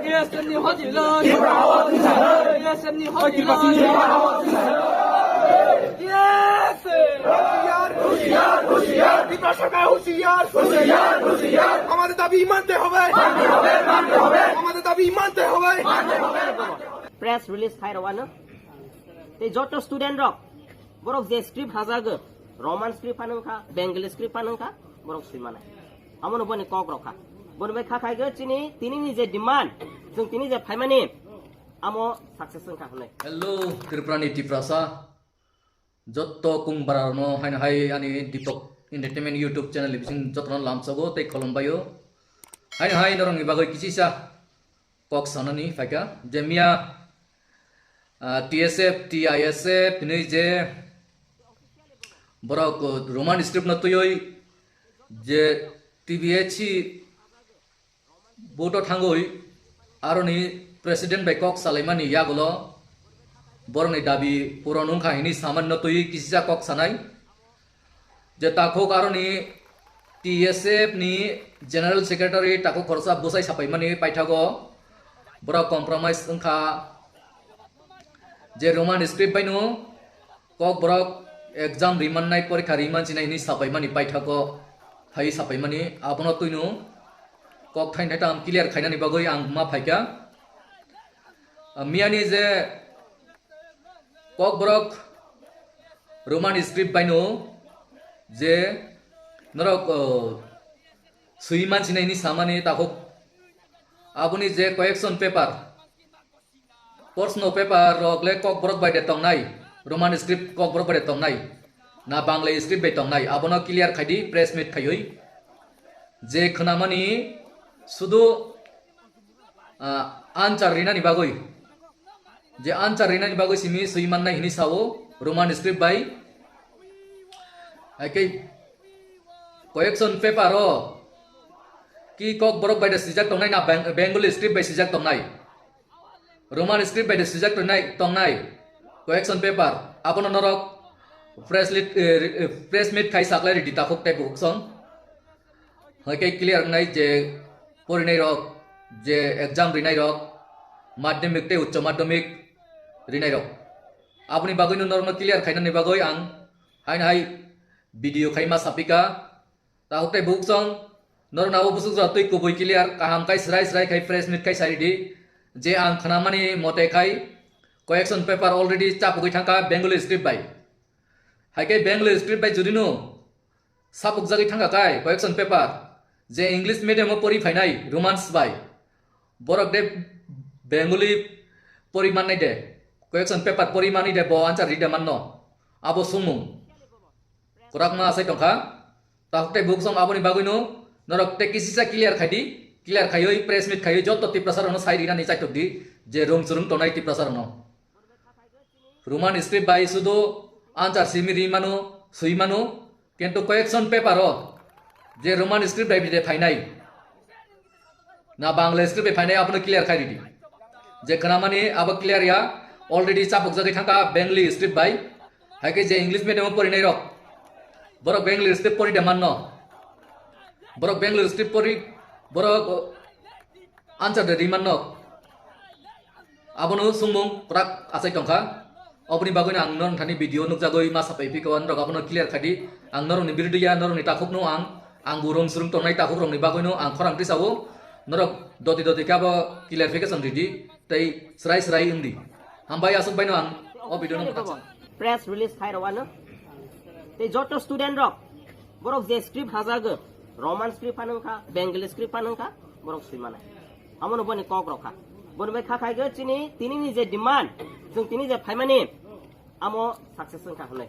ESM니 허질러 ESM니 허질러 Yes! होशियार ত্রিপুরা সরকার होशियार আমাদের দাবি মানতে হবে আমাদের দাবি মানতে হবে প্রেস রিলিজ খাইরওয়ানো তে যত স্টুডেন্ট রক বরক যে স্ক্রিপ্ট হাজাগো রমান স্ক্রিপ্ট ফানংখা বেঙ্গলি স্ক্রিপ্ট ফানংখা বরক সুইমাना আমন বনি কক রখা বনবে খাখাইগो তিনি যে ডিমান্ড जों তিনি যে ফাইমানি আমো সাকসেস খা হলে हेलो त्रिपुरानि टिप्रासा जत्तो कुंबारानो हाइन हाय आनि दीपक एंटरटेनमेंट यूट्यूब चैनल बिसिं जत्रो लामसगो तै खलमबायो हाइन हाय नरंनि बागै किसिसा कक सानानि फाइका जेमिया टीएसएफ टीआईएसएफ नै जे बरक रोमान स्क्रिप्ट नतुयै जे टीबीएचि बोटो थांगoi आरोनि प्रेसिडेंट बैकक सालायमानि यागलो बरनि दाबी पुरानुं खाहिनि सामान्य तुई किसिजा कक सानाय जे ताखो आरोनि टीएसएफ नि जनरल सेक्रेटारि ताखो खरसा बसाय सापायमानि पाइथागो बरा कम्प्रोमाइज ओंखा जे रोमान स्क्रिप्ट बायनो कक बरक एग्जाम रिमाननाय परीक्षा रिमानसिनायनि सापायमानि पाइथागो थाय सापायमानि आपनो तुइनो कक थाइन थाइताम क्लियर खायनानि बागै आं मा फाइका मियानि जे कक बरक रोमान स्क्रिप्ट बायनो जे नरक सुई मानसिनायनि सामानि ताखौ आबुनि जे करेक्शन पेपर पर्सनल पेपर रगले कक बरक बायदे तंनाय रोमान स्क्रिप्ट कक बरक बायदे तंनाय ना बांला स्क्रिप्ट बाय तंनाय आबनो क्लियर खायदि प्रेस मिट खायै जे खोनामानि सुदु आनसार रिनानि बागै जे आनसार रिनानि बागै सिमि सुइमाननाय हिनि सावो रोमान स्क्रिप्ट बाय आइकै करेक्शन पेपर कि कक बरक बायदे सिजाक तंनाय ना बेंगली स्क्रिप्ट बाय सिजाक तंनाय रोमान स्क्रिप्ट बायदे सिजाक तंनाय करेक्शन पेपर आपनो नरक प्रेस मिट खाय साकलाय रेडि ताखक टाइप हुकसन हाइकै क्लियर नाय जे परिनाय रक जे एग्जाम रिनाय रक माध्यमिक ते उच्च माध्यमिक रिनाय रक आपनि बागैनो नरनो क्लियर खायनानि बागै आं हाइन हाय भिडियो खायमा सापिका ताहते बुकसं नरनाबो बुसुग्रा तै कुबै क्लियर काहाम खाय स्राय खाय प्रेस मिट खाय सारिदि जे आं खनामानि मते खाय करेक्शन पेपर अलरेडी चापुगै थांका बेंगली स्क्रिप्ट बाय हाइकै बेंगली स्क्रिप्ट बाय जुदिनो सापुग जागै थांका खाय करेक्शन पेपर जे इंग्लिश मीडियम परि फाइनाय रोमांस बाय बरक दे बेंगली परिमान नाय दे करेक्शन पेपर परिमानि दे बो आन्सार रिदे माननो आबो सुमु कुराकमा आसाय तंखा ताहते बुकसं आबोनि बागैनो नरक ते किसिसा क्लियर खायदि क्लियर खायै प्रेस मिट खायै जत्त टिप्रासारनो साइरिनानि चाइतकदि जे रोंसुरुं तनाय टिप्रासारनो रोमान स्क्रिप्ट बाय सुदो आन्सार सिमि रिमानो सुइमानो किन्तु करेक्शन पेपर जे रोमान स्क्रिप्ट बाय बिदे फाइनाय ना बांला स्क्रिप्ट बाय फाइनाय आपनो क्लियर खायदि जे खनामानि आबो क्लियर या अलरेडी चापुक जागै थांका बेंगली स्क्रिप्ट बाय हाइकै जे इंग्लिश मीडियम परिनाय रक बरक बेंगली स्क्रिप्ट परि देमाननो बरक बेंगली स्क्रिप्ट परि बरक आन्सार दे रिमाननो आबनो सुमुं प्राक आसाय तंखा अपनि बागैनो आं नरनथानि भिडियो नुकजागै मा सापाय फिकवान रक आपनो क्लियर खायदि आं नरनि बिरदिया नरनि ताखुकनो आं बुरं सुरुं तंनाय ताखुक रंनि बागैनो आं खरांथि सावो नरक दति काबो क्लियरफिकेशन रिदि तै स्राय इंदि हामबाय आसुक बायनो आं ओ भिडियो नु प्रेस रिलीज खाइरवानो ते जत स्टूडेंट रक बरक जे स्क्रिप्ट हाजागो रोमान स्क्रिप्ट फानंखा बेंगली स्क्रिप्ट फानंखा बरक सुइमाना আমন বনি কক রখা বনবে খাখাইগো তিনি যে ডিমান্ড जों তিনি যে ফাইমানি আমো সাকসেস খা হলে